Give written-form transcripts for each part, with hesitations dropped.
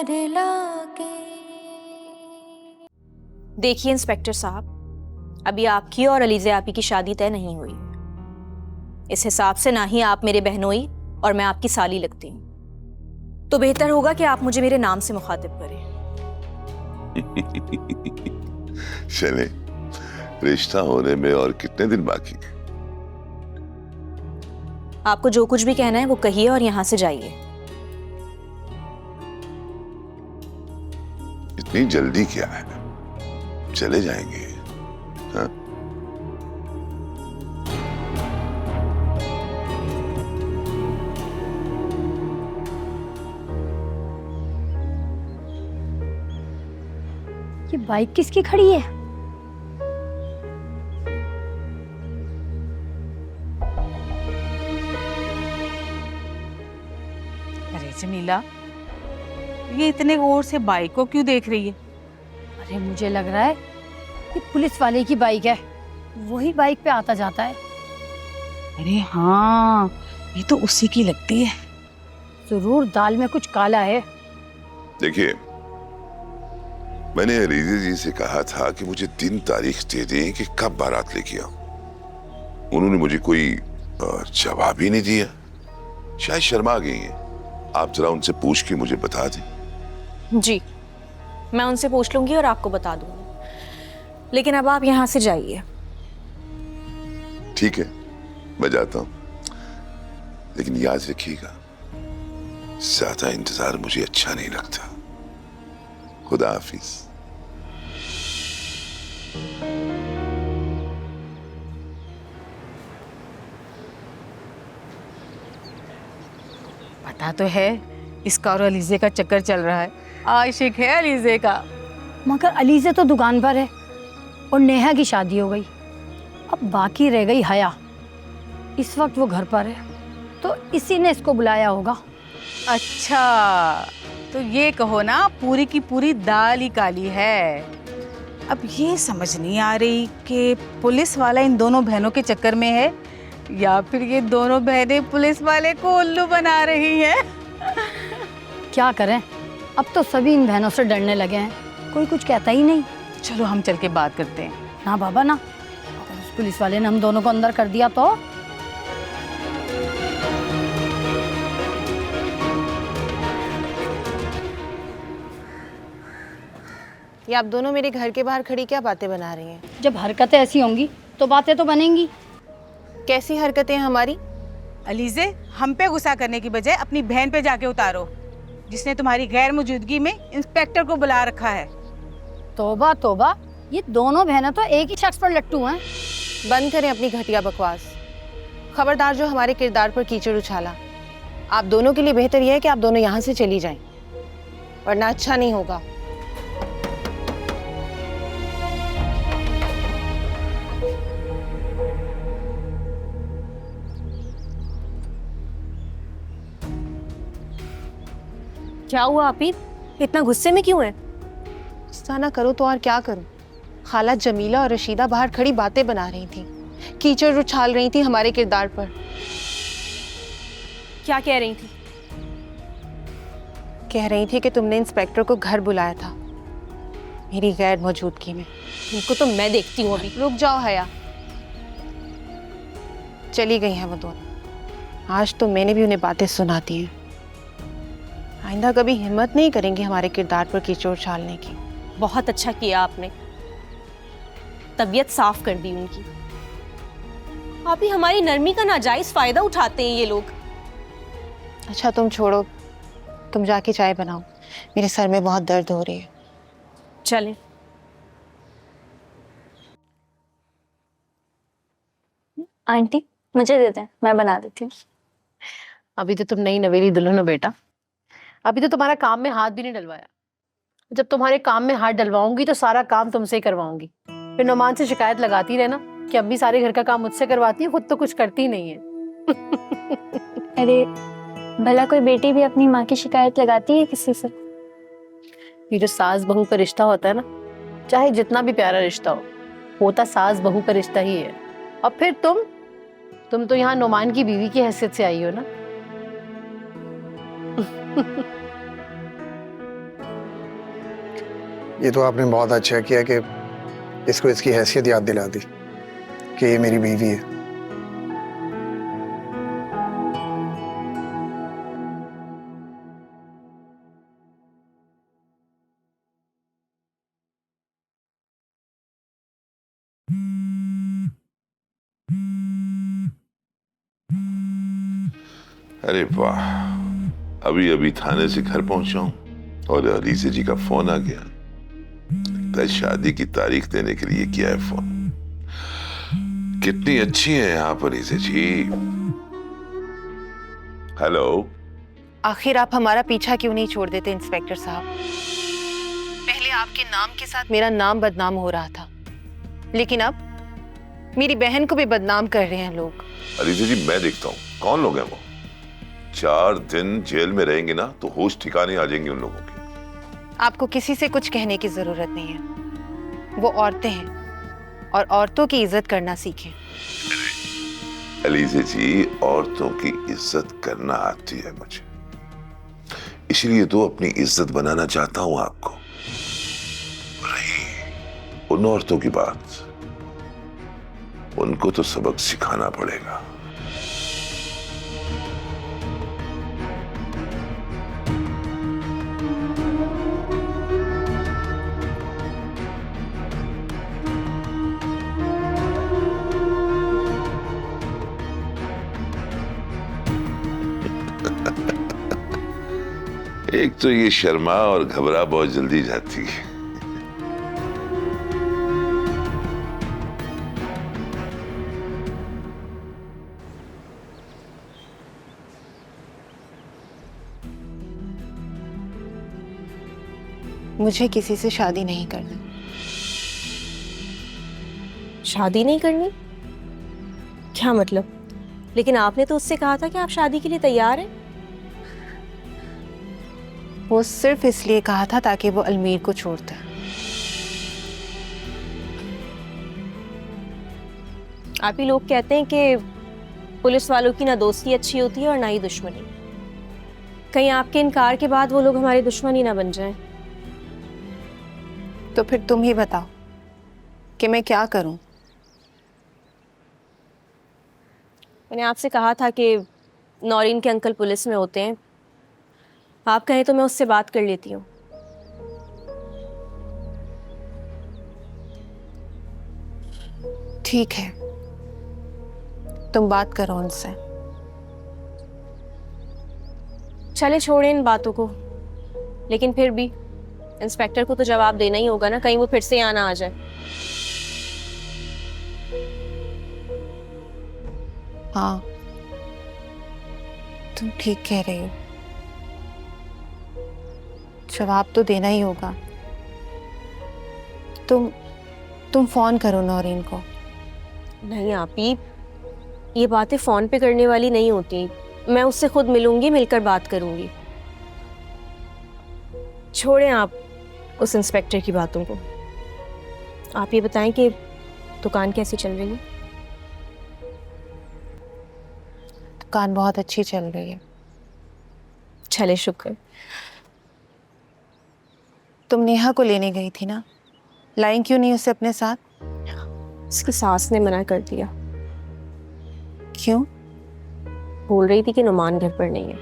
डर लागे। देखिए इंस्पेक्टर साहब, अभी आपकी और अलीज़ा आपी की शादी तय नहीं हुई। इस हिसाब से ना ही आप मेरे बहनोई और मैं आपकी साली लगती हूँ, तो बेहतर होगा कि आप मुझे मेरे नाम से मुखातिब करें। चले, रिश्ता होने में और कितने दिन बाकी हैं? आपको जो कुछ भी कहना है वो कहिए और यहाँ से जाइए। इतनी जल्दी क्या है, चले जाएंगे। हाँ? ये बाइक किसकी खड़ी है? अरे जमीला, ये इतने गौर से बाइक को क्यों देख रही है? अरे मुझे लग रहा है ये पुलिस वाले की बाइक है, वही बाइक पे आता जाता है। अरे हाँ, ये तो उसी की लगती है। जरूर दाल में कुछ काला है। देखिए, मैंने अलीज़ा जी से कहा था कि मुझे दिन तारीख दे दें कि कब बारात लेके आऊं। उन्होंने मुझे कोई जवाब ही नहीं दिया। शायद शर्मा गई हैं। आप जरा उनसे पूछ के मुझे बता दें। जी, मैं उनसे पूछ लूंगी और आपको बता दूंगी, लेकिन अब आप यहाँ से जाइए। ठीक है, मैं जाता हूं, लेकिन याद रखिएगा, ज्यादा इंतजार मुझे अच्छा नहीं लगता। खुदा हाफिज। पता तो है इसका और अलीज़े का चक्कर चल रहा है। आशिक है अलीज़े का। मगर अलीज़ा तो दुकान पर है और नेहा की शादी हो गई। अब बाकी रह गई हया। इस वक्त वो घर पर है, तो इसी ने इसको बुलाया होगा। अच्छा, तो ये कहो ना पूरी की पूरी दाल ही काली है। अब ये समझ नहीं आ रही कि पुलिस वाला इन दोनों बहनों के चक्कर में है या फिर ये दोनों बहनें पुलिस वाले को उल्लू बना रही हैं। क्या करें, अब तो सभी इन बहनों से डरने लगे हैं, कोई कुछ कहता ही नहीं। चलो हम चल के बात करते हैं। ना बाबा ना, अगर उस पुलिस वाले ने हम दोनों को अंदर कर दिया तो। ये आप दोनों मेरे घर के बाहर खड़ी क्या बातें बना रही हैं? जब हरकतें ऐसी होंगी तो बातें तो बनेंगी। कैसी हरकतें हैं हमारी? अलीज़े, हम पे गुस्सा करने की बजाय अपनी बहन पे जाके उतारो, जिसने तुम्हारी गैर मौजूदगी में इंस्पेक्टर को बुला रखा है। तौबा तौबा, ये दोनों बहनें तो एक ही शख्स पर लट्टू हैं। बंद करें अपनी घटिया बकवास। खबरदार जो हमारे किरदार पर कीचड़ उछाला। आप दोनों के लिए बेहतर यह है कि आप दोनों यहाँ से चली जाएं, वरना अच्छा नहीं होगा। क्या हुआ आपी, इतना गुस्से में क्यों है? गुस्सा ना करो तो और क्या करूं? खाला जमीला और रशीदा बाहर खड़ी बातें बना रही थी, कीचड़ उछाल रही थी हमारे किरदार पर। क्या कह रही थी? कह रही थी कि तुमने इंस्पेक्टर को घर बुलाया था मेरी गैर मौजूदगी में। इनको तो मैं देखती हूँ अभी। रुक जाओ हया। चली गई हैं वो दोनों। आज तो मैंने भी उन्हें बातें सुना दी हैं। आइंदा कभी हिम्मत नहीं करेंगे हमारे किरदार पर कीचड़ उछालने की। बहुत अच्छा किया आपने, तबीयत साफ कर दी उनकी। आप ही हमारी नरमी का नाजायज फायदा उठाते हैं ये लोग। अच्छा तुम छोड़ो, तुम जाके चाय बनाओ, मेरे सर में बहुत दर्द हो रही है। चलें। आंटी मुझे दे दें, मैं बना देती हूँ। अभी तो तुम नई नवेली दुल्हन हो बेटा, अभी तो तुम्हारा काम में हाथ भी नहीं डलवाया। जब तुम्हारे काम में हाथ डलवाऊंगी तो सारा काम तुमसे ही करवाऊंगी। फिर नुमान से शिकायत लगाती रहना कि अम्मी सारे घर का काम मुझसे करवाती है, खुद तो कुछ करती नहीं है। अरे भला कोई बेटी भी अपनी माँ की शिकायत लगाती है किसी से? ये जो सास बहू का रिश्ता होता है ना, चाहे जितना भी प्यारा रिश्ता हो, होता सास बहू का रिश्ता ही है। और फिर तुम तो यहाँ नुमान की बीवी की हैसियत से आई हो ना। ये तो आपने बहुत अच्छा किया कि इसको इसकी हैसियत याद दिला दी कि ये मेरी बीवी है। अरे वाह, अभी अभी थाने से घर पहुंचा हूं और अलीसे जी का फोन आ गया। तय शादी की तारीख देने के लिए किया है फोन। कितनी अच्छी है आप अलीसे जी। हेलो। आखिर आप हमारा पीछा क्यों नहीं छोड़ देते इंस्पेक्टर साहब? पहले आपके नाम के साथ मेरा नाम बदनाम हो रहा था, लेकिन अब मेरी बहन को भी बदनाम कर रहे हैं लोग। अलीसे जी, मैं देखता हूँ कौन लोग हैं वो। 4 दिन जेल में रहेंगे ना तो होश ठिकाने आ जाएंगे उन लोगों के। आपको किसी से कुछ कहने की जरूरत नहीं है। वो औरतें हैं और औरतों की इज्जत करना सीखें। अलीसे जी, औरतों की इज्जत करना आती है मुझे, इसलिए तो अपनी इज्जत बनाना चाहता हूं आपको। रही उन औरतों की बात, उनको तो सबक सिखाना पड़ेगा। एक तो ये शर्मा और घबरा बहुत जल्दी जाती है। मुझे किसी से शादी नहीं करना। शादी नहीं करनी? क्या मतलब? लेकिन आपने तो उससे कहा था कि आप शादी के लिए तैयार हैं। वो सिर्फ इसलिए कहा था ताकि वो अलमीर को छोड़ दे। आप ही लोग कहते हैं कि पुलिस वालों की ना दोस्ती अच्छी होती है और ना ही दुश्मनी। कहीं आपके इनकार के बाद वो लोग हमारे दुश्मन ही ना बन जाएं। तो फिर तुम ही बताओ कि मैं क्या करूं? मैंने आपसे कहा था कि नौरीन के अंकल पुलिस में होते हैं। आप कहें तो मैं उससे बात कर लेती हूँ। ठीक है, तुम बात करो उनसे। चले छोड़ें इन बातों को, लेकिन फिर भी इंस्पेक्टर को तो जवाब देना ही होगा ना, कहीं वो फिर से यहाँ ना आ जाए। हाँ, तुम ठीक कह रही हो, जवाब तो देना ही होगा। तुम फोन करो नौरीन को। नहीं आपी, ये बातें फोन पे करने वाली नहीं होती। मैं उससे खुद मिलूंगी, मिलकर बात करूंगी। छोड़ें आप उस इंस्पेक्टर की बातों को। आप ये बताएं कि दुकान कैसी चल रही है? दुकान बहुत अच्छी चल रही है। चले शुक्र। तुम नेहा को लेने गई थी ना, लाई क्यों नहीं उसे अपने साथ? उसकी सास ने मना कर दिया। क्यों? बोल रही थी कि नुमान घर पर नहीं है।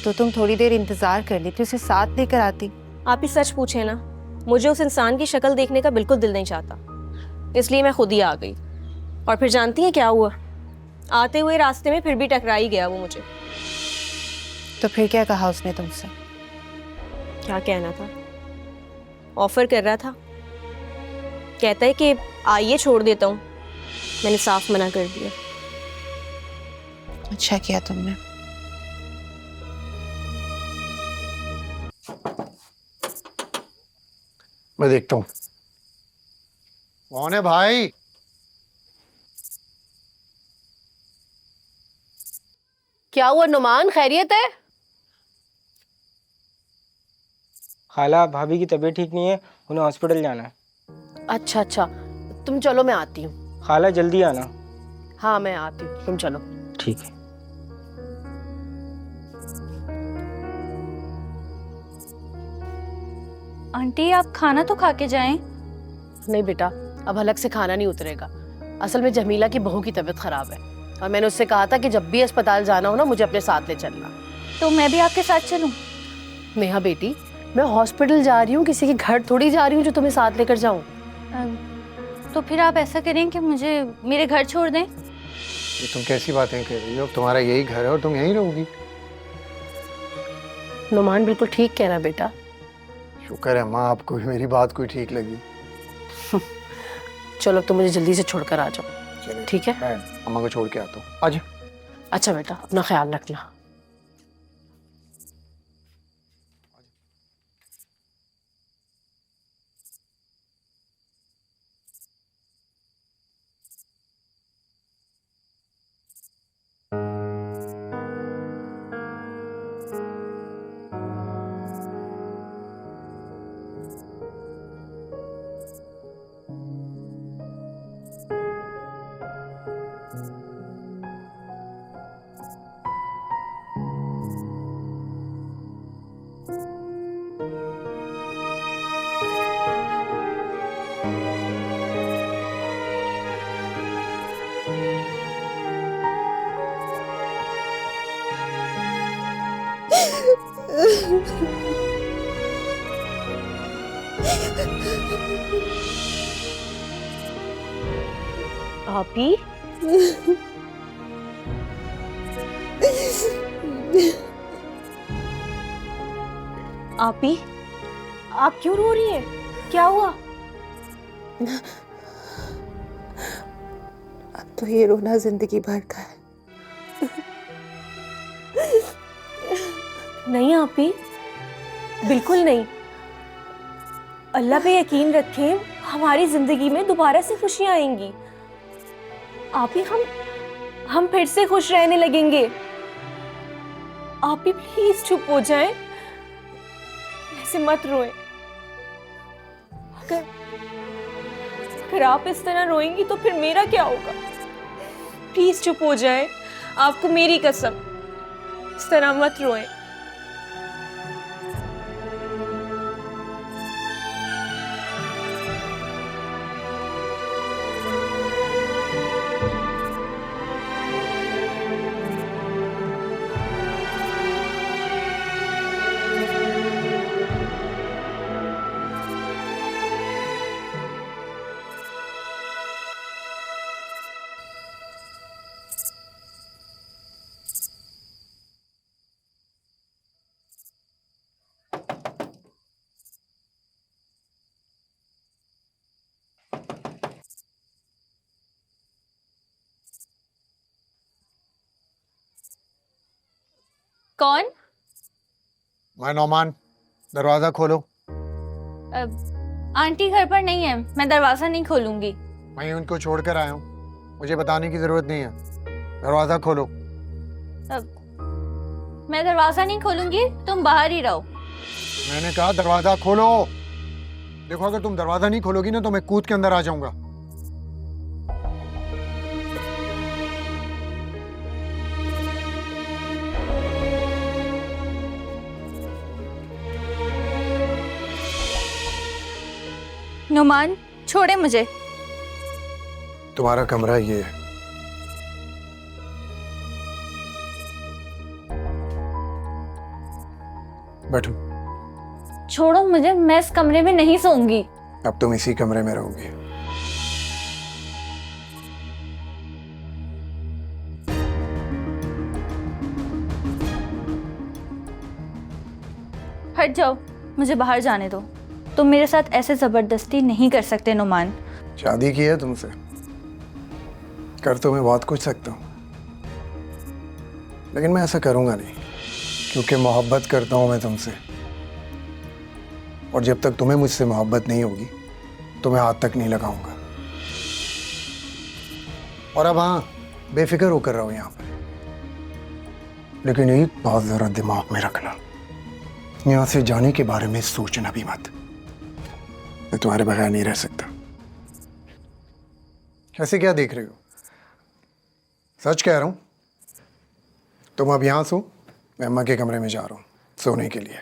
तो तुम थोड़ी देर इंतजार कर लेती, उसे साथ लेकर आती। आप ही सच पूछे ना, मुझे उस इंसान की शक्ल देखने का बिल्कुल दिल नहीं चाहता, इसलिए मैं खुद ही आ गई। और फिर जानती हैं क्या हुआ? आते हुए रास्ते में फिर भी टकरा ही गया वो मुझे। तो फिर क्या कहा उसने तुमसे? क्या कहना था, ऑफर कर रहा था। कहता है कि आइए छोड़ देता हूँ। मैंने साफ मना कर दिया। अच्छा किया तुमने। मैं देखता हूँ कौन है भाई। क्या हुआ नुमान, खैरियत है? खाला, भाभी की तबीयत ठीक नहीं है, उन्हें हॉस्पिटल जाना है। अच्छा अच्छा, तुम चलो मैं आती हूँ। खाला जल्दी आना। हाँ मैं आती हूँ, तुम चलो। ठीक है। आंटी आप खाना तो खा के जाएं। नहीं बेटा, अब अलग से खाना नहीं उतरेगा। असल में जमीला की बहू की तबीयत खराब है और मैंने उससे कहा था कि जब भी अस्पताल जाना हो ना मुझे अपने साथ ले चलना। तो मैं भी आपके साथ चलूं? नेहा बेटी, मैं हॉस्पिटल जा रही हूँ, किसी के घर थोड़ी जा रही हूँ जो तुम्हें साथ लेकर जाऊँ। तो फिर आप ऐसा करें कि मुझे मेरे घर छोड़ दें। ये तुम कैसी बातें कर रही हो? तुम्हारा यही घर है और तुम यहीं रहोगी। नुमान बिल्कुल ठीक कह रहा है बेटा। शुक्र है माँ, आपको भी मेरी बात कोई ठीक लगी। चलो अब तो मुझे जल्दी से छोड़कर आ जाओ, चलिए ठीक है? मैं अम्मा को छोड़ के आता हूँ। आज अच्छा बेटा, अपना ख्याल रखना। आपी, आपी, आप क्यों रो रही हैं? क्या हुआ? अब तो ये रोना जिंदगी भर का है। नहीं आपी, बिल्कुल नहीं। अल्लाह पे यकीन रखें, हमारी जिंदगी में दोबारा से खुशियां आएंगी। आपी, हम फिर से खुश रहने लगेंगे। आपी प्लीज चुप हो जाएं, ऐसे मत रोएं। अगर आप इस तरह रोएंगी तो फिर मेरा क्या होगा? प्लीज चुप हो जाएं, आपको मेरी कसम, इस तरह मत रोएं। कौन? मैं नौमान, दरवाजा खोलो। आंटी घर पर नहीं है, मैं दरवाजा नहीं खोलूंगी। मैं उनको छोड़कर आया हूँ, मुझे बताने की जरूरत नहीं है। दरवाजा खोलो। मैं दरवाजा नहीं खोलूंगी, तुम बाहर ही रहो। मैंने कहा दरवाजा खोलो। देखो, अगर तुम दरवाजा नहीं खोलोगी ना तो मैं कूद के अंदर आ जाऊंगा। नुमान, छोड़े मुझे। तुम्हारा कमरा ये है। बैठो। छोड़ो मुझे, मैं इस कमरे में नहीं सोऊंगी। अब तुम इसी कमरे में रहोगी। हट जाओ, मुझे बाहर जाने दो। तुम मेरे साथ ऐसे जबरदस्ती नहीं कर सकते नुमान। शादी की है तुमसे, कर तो मैं बहुत कुछ सकता हूँ, लेकिन मैं ऐसा करूंगा नहीं, क्योंकि मोहब्बत करता हूँ मैं तुमसे। और जब तक तुम्हें मुझसे मोहब्बत नहीं होगी तो मैं हाथ तक नहीं लगाऊंगा। और अब हाँ, बेफिक्र होकर रहो यहाँ पर, लेकिन एक बात जरा दिमाग में रखना, यहाँ से जाने के बारे में सोचना भी मत। मैं तुम्हारे बगैर नहीं रह सकता। ऐसे क्या देख रहे हो? सच कह रहा हूं। तुम अब यहां सो, मैं अम्मा के कमरे में जा रहा हूं सोने के लिए।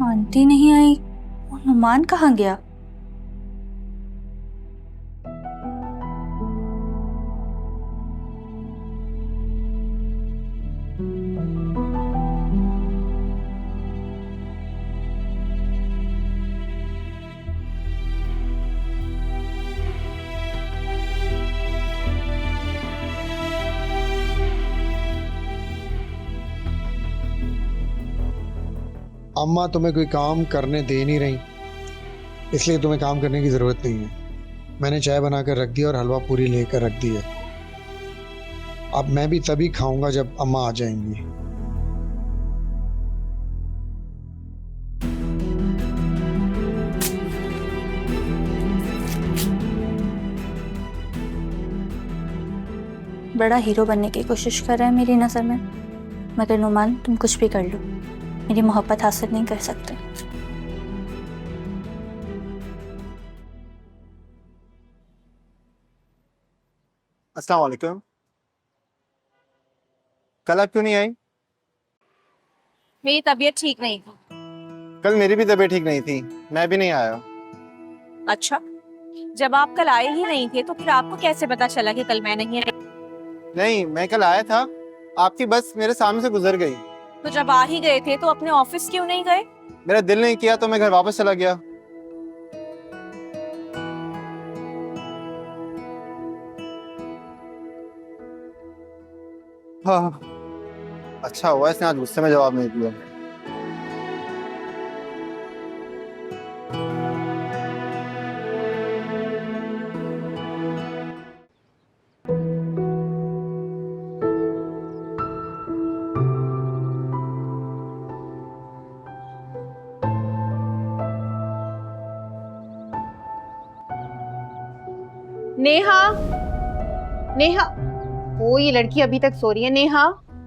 आंटी नहीं आई, वो नुमान कहाँ गया? अम्मा तुम्हें कोई काम करने दे नहीं रही, इसलिए तुम्हें काम करने की जरूरत नहीं है। मैंने चाय बनाकर रख दी और हलवा पूरी लेकर रख दी है। अब मैं भी तभी खाऊंगा जब अम्मा आ जाएंगी। बड़ा हीरो बनने की कोशिश कर रहा है मेरी नज़र में, मगर नुमान तुम कुछ भी कर लो, मेरी मोहब्बत हासिल नहीं कर सकते। अस्सलाम वालेकुम। कल आप क्यों नहीं आई? मेरी तबीयत ठीक नहीं थी। कल मेरी भी तबीयत ठीक नहीं थी, मैं भी नहीं आया। अच्छा, जब आप कल आए ही नहीं थे तो फिर आपको कैसे पता चला कि कल मैं नहीं आई? नहीं, मैं कल आया था, आपकी बस मेरे सामने से गुजर गई। तो जब आ ही गए थे तो अपने ऑफिस क्यों नहीं गए? मेरा दिल नहीं किया तो मैं घर वापस चला गया। हाँ, अच्छा हुआ इसने आज गुस्से में जवाब नहीं दिया। नेहा, नेहा, वो ये लड़की अभी तक सो रही है। नेहा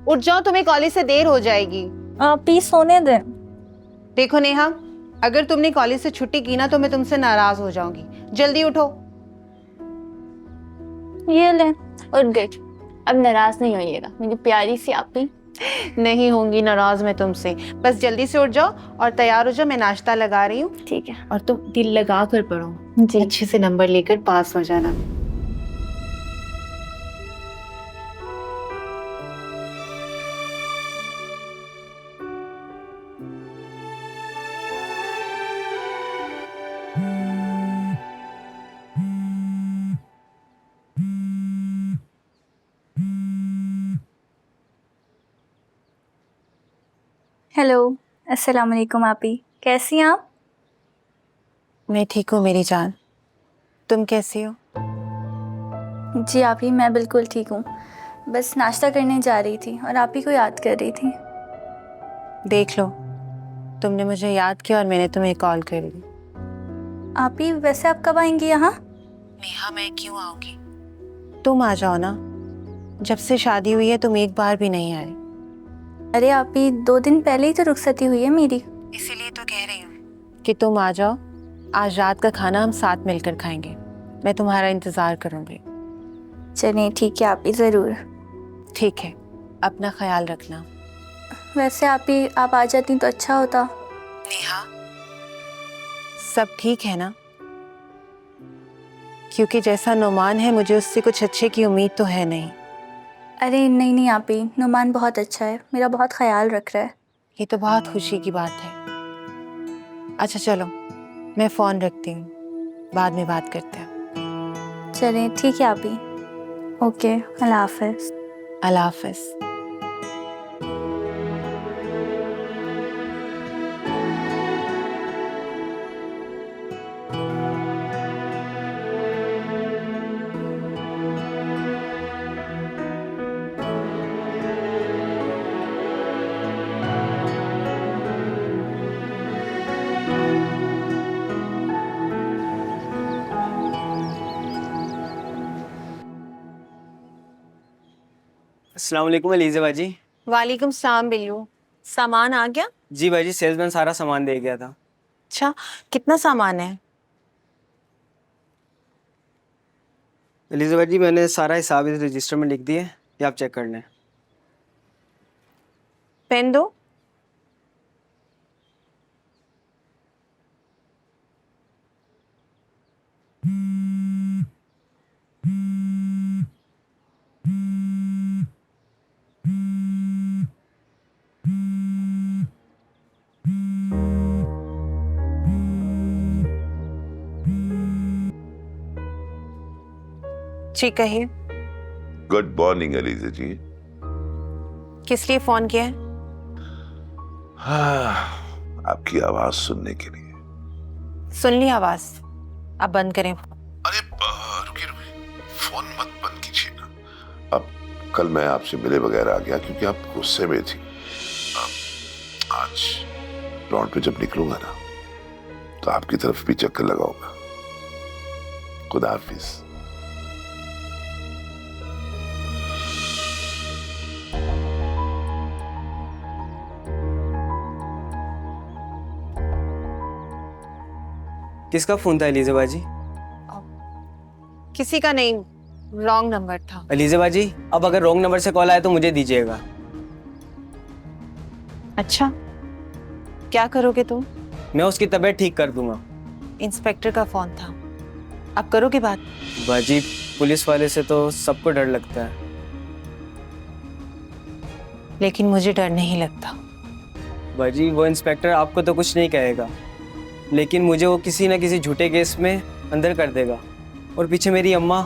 उठ जाओ, तुम्हें कॉलेज से देर हो जाएगी। प्लीज सोने दें। देखो नेहा, अगर तुमने कॉलेज से छुट्टी की ना तो मैं तुमसे नाराज हो जाऊंगी। जल्दी उठो। ये ले, उठ गई। अब नाराज नहीं होइएगा मेरी प्यारी सी आपी। नहीं होंगी नाराज मैं तुमसे। बस जल्दी से उठ जाओ और तैयार हो जाओ, मैं नाश्ता लगा रही हूँ। ठीक है और तुम दिल लगा कर पढ़ो जी। अच्छे से, नंबर लेकर पास हो जाना। हेलो, अस्सलाम वालेकुम आपी, कैसी हैं आप? मैं ठीक हूँ मेरी जान, तुम कैसी हो? जी आपी, मैं बिल्कुल ठीक हूँ। बस नाश्ता करने जा रही थी और आप ही को याद कर रही थी। देख लो, तुमने मुझे याद किया और मैंने तुम्हें कॉल कर ली। आपी वैसे आप कब आएंगी यहाँ? नेहा, मैं क्यों आऊंगी, तुम आ जाओ ना। जब से शादी हुई है तुम एक बार भी नहीं आए। अरे आपी, 2 दिन पहले ही तो रुखसती हुई है मेरी। इसीलिए तो कह रही हूँ कि तुम आ जाओ। आज रात का खाना हम साथ मिलकर खाएंगे, मैं तुम्हारा इंतजार करूंगी। चलिए ठीक है आपी, ज़रूर। ठीक है, अपना ख्याल रखना। वैसे आपी आप आ जाती तो अच्छा होता। नेहा, सब ठीक है ना? क्योंकि जैसा नुमान है मुझे उससे कुछ अच्छे की उम्मीद तो है नहीं। अरे नहीं नहीं आपी, नुमान बहुत अच्छा है, मेरा बहुत ख्याल रख रहा है। ये तो बहुत खुशी की बात है। अच्छा चलो, मैं फ़ोन रखती हूँ, बाद में बात करते हैं। चलिए ठीक है आपी, ओके, अल्लाह हाफ़िज़। अल्लाह हाफ़िज़। अस्सलाम वालेकुम अलीज़ा बाजी। वालेकुम सलाम बिल्लू। सामान आ गया? जी बाजी, सेल्समैन सारा सामान दे गया था। अच्छा, कितना सामान है? अलीज़ा बाजी, मैंने सारा हिसाब इस रजिस्टर में लिख दिए, ये आप चेक कर लें। पेन दो। जी कहिए, गुड मॉर्निंग अलीजा जी। किस लिए फोन किया है? हाँ, आपकी आवाज सुनने के लिए। सुन ली आवाज, अब बंद करें। अरे रुकिए रुकिए, फोन मत बंद कीजिए ना। अब कल मैं आपसे मिले बगैर आ गया क्योंकि आप गुस्से में थी। आज लॉन पे जब निकलूंगा ना तो आपकी तरफ भी चक्कर लगाऊंगा। खुदा हाफिज। किसका फ़ोन था अलीज़ा बाजी? किसी का नहीं, रॉन्ग नंबर था। अलीज़ा बाजी, अब अगर रॉन्ग नंबर से कॉल आए तो मुझे दीजिएगा। अच्छा, क्या करोगे तुम? मैं उसकी तबीयत ठीक कर दूंगा। इंस्पेक्टर का फोन था, अब करोगे बात? बाजी, पुलिस वाले से तो सबको डर लगता है। लेकिन मुझे डर नहीं लगता। बाजी, वो इंस्पेक्टर आपको तो कुछ नहीं कहेगा, लेकिन मुझे वो किसी न किसी झूठे केस में अंदर कर देगा। और पीछे मेरी अम्मा,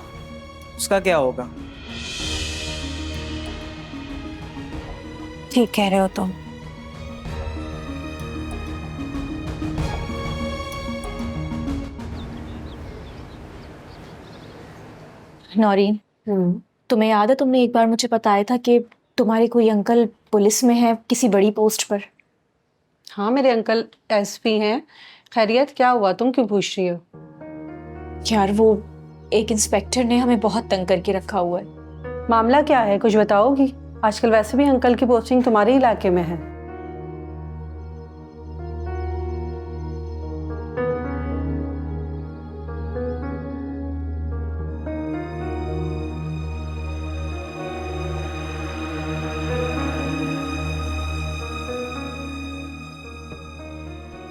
उसका क्या होगा? ठीक कह रहे हो तुम। नौरीन, तुम्हें याद है तुमने एक बार मुझे बताया था कि तुम्हारे कोई अंकल पुलिस में है, किसी बड़ी पोस्ट पर? हाँ, मेरे अंकल एसपी हैं। खैरियत, क्या हुआ? तुम क्यों पूछ रही हो? यार, वो एक इंस्पेक्टर ने हमें बहुत तंग करके रखा हुआ है। मामला क्या है, कुछ बताओगी? आजकल वैसे भी अंकल की पोस्टिंग तुम्हारे इलाके में है।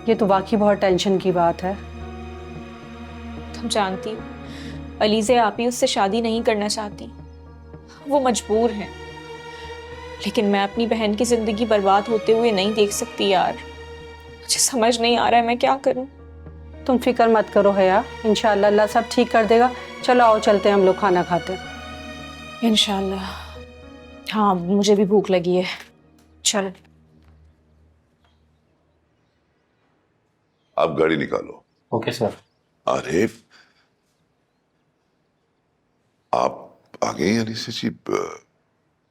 ये तो वाकई बहुत टेंशन की बात है। तुम जानती हो, अलीज़े आप ही उससे शादी नहीं करना चाहती, वो मजबूर हैं। लेकिन मैं अपनी बहन की जिंदगी बर्बाद होते हुए नहीं देख सकती यार। मुझे समझ नहीं आ रहा है मैं क्या करूं। तुम फिक्र मत करो हया, इंशाल्लाह अल्लाह सब ठीक कर देगा। चलो आओ चलते हैं, हम लोग खाना खाते हैं। इंशाल्लाह। हाँ, मुझे भी भूख लगी है। चल। आप गाड़ी निकालो। Okay sir. अरे, आप आ गए अलीसा जी।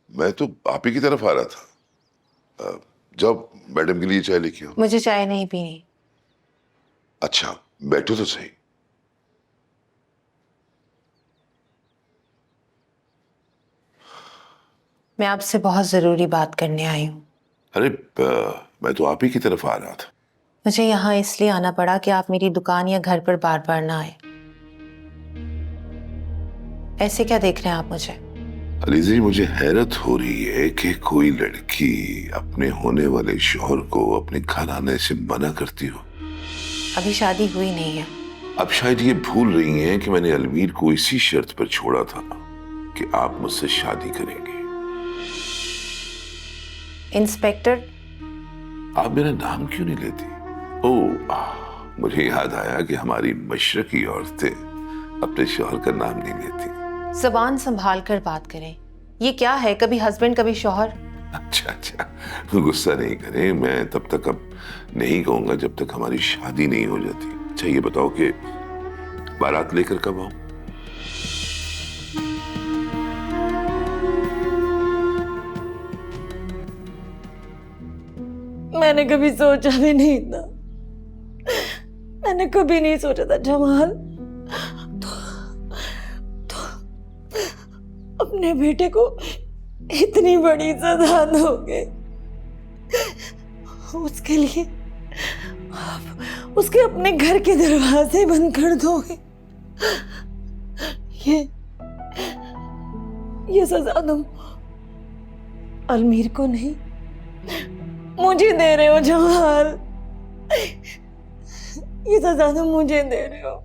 मैं तो आप ही की तरफ आ रहा था। जब मैडम के लिए चाय लेके आओ। मुझे चाय नहीं पीनी। अच्छा, बैठो तो सही। मैं आपसे बहुत जरूरी बात करने आई हूँ। अरे, मैं तो आप ही की तरफ आ रहा था। मुझे यहाँ इसलिए आना पड़ा कि आप मेरी दुकान या घर पर बार बार ना आए। ऐसे क्या देख रहे हैं आप मुझे? अलीजा जी, मुझे हैरत हो रही है कि कोई लड़की अपने होने वाले शौहर को अपने घर आने से मना करती हो। अभी शादी हुई नहीं है। अब शायद ये भूल रही हैं कि मैंने अलमीर को इसी शर्त पर छोड़ा था कि आप मुझसे शादी करेंगे। इंस्पेक्टर, आप मेरा नाम क्यों नहीं लेती? ओह, मुझे याद आया कि हमारी मशरकी औरतें अपने शौहर का नाम नहीं लेती। जुबान संभाल कर बात करें। ये क्या है, कभी हस्बैंड कभी शौहर। अच्छा अच्छा, गुस्सा नहीं करें। मैं तब तक अब नहीं कहूंगा जब तक हमारी शादी नहीं हो जाती। अच्छा, ये बताओ कि बारात लेकर कब आऊं? मैंने कभी सोचा भी नहीं था, मैंने कभी नहीं सोचा था जमाल तो अपने बेटे को इतनी बड़ी सजा दोगे, उसके लिए आप उसके अपने घर के दरवाजे बंद कर दोगे। ये सजा तुम अलमीर को नहीं, मुझे दे रहे हो जमाल। ये सजा तुम मुझे दे रहे हो।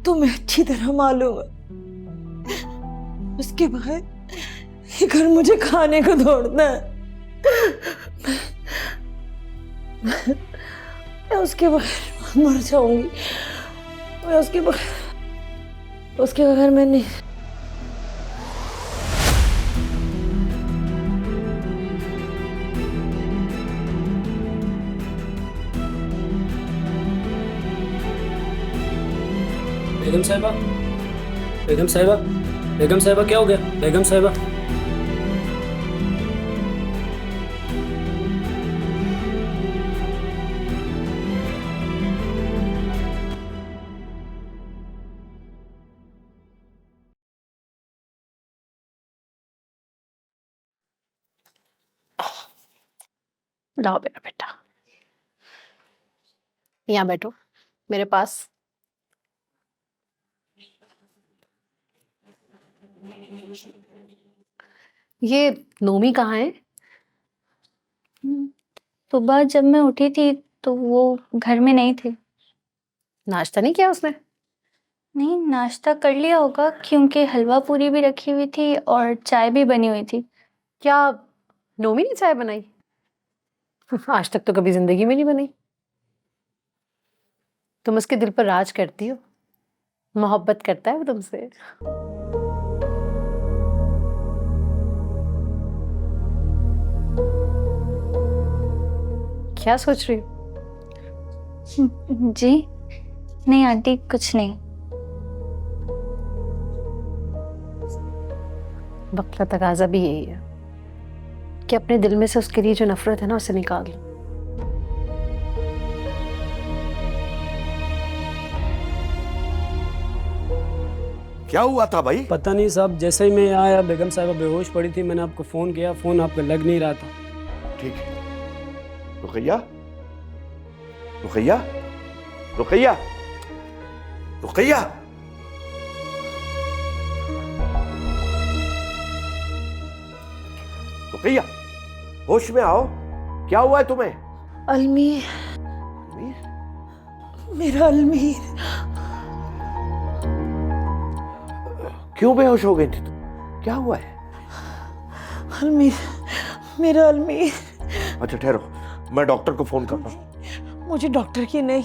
तुम्हें अच्छी तरह मालूम है उसके बाद ये घर मुझे खाने को दौड़ता है। मैं उसके बगैर मर जाऊंगी। मैं उसके बगैर मैं नहीं। बेगम साहिबा, बेगम साहिबा, बेगम साहिबा क्या हो गया? बेगम साहिबा, लाओ मेरा बेटा, यहाँ बैठो मेरे पास। ये नोमी कहाँ है? सुबह जब मैं उठी थी तो वो घर में नहीं थे। नाश्ता नहीं किया उसने? नहीं, नाश्ता कर लिया होगा क्योंकि हलवा पूरी भी रखी हुई थी और चाय भी बनी हुई थी। क्या नोमी ने चाय बनाई? आज तक तो कभी जिंदगी में नहीं बनी। तुम उसके दिल पर राज करती हो, मोहब्बत करता है वो तुमसे। क्या सोच रही हो? जी नहीं आंटी, कुछ नहीं। वक्त का तकाजा भी यही है कि अपने दिल में से उसके लिए जो नफरत है ना, उसे निकाल लो। क्या हुआ था भाई? पता नहीं साहब, जैसे ही मैं आया बेगम साहिबा बेहोश पड़ी थी। मैंने आपको फ़ोन किया, फ़ोन आपका लग नहीं रहा था। ठीक है। रुकैया, रुकैया, रुकैया, रुकैया, रुकैया, होश में आओ। क्या हुआ है तुम्हें? अलमीर, मेरा अलमीर। क्यों बेहोश हो गई थी तुम? क्या हुआ है? अलमीर, मेरा अलमीर। अच्छा ठहरो, मैं डॉक्टर को फोन करता हूँ। मुझे डॉक्टर की नहीं,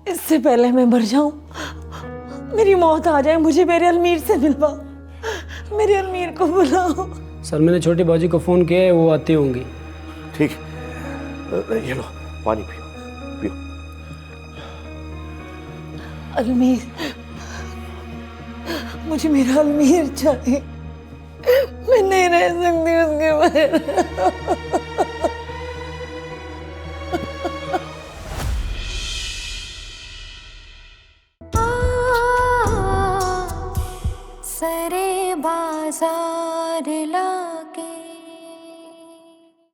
इससे पहले मैं मर जाऊं, मेरी मौत आ जाए, मुझे मेरे अलमीर से मिलवाओ। मेरे अलमीर को बुलाओ। सर मैंने छोटी बाजी को फ़ोन किया है, वो आती होंगी। ठीक, ये लो पानी पियो, पियो। अलमीर, मुझे मेरा अलमीर चाहिए। मैं नहीं रह सकती उसके बगैर।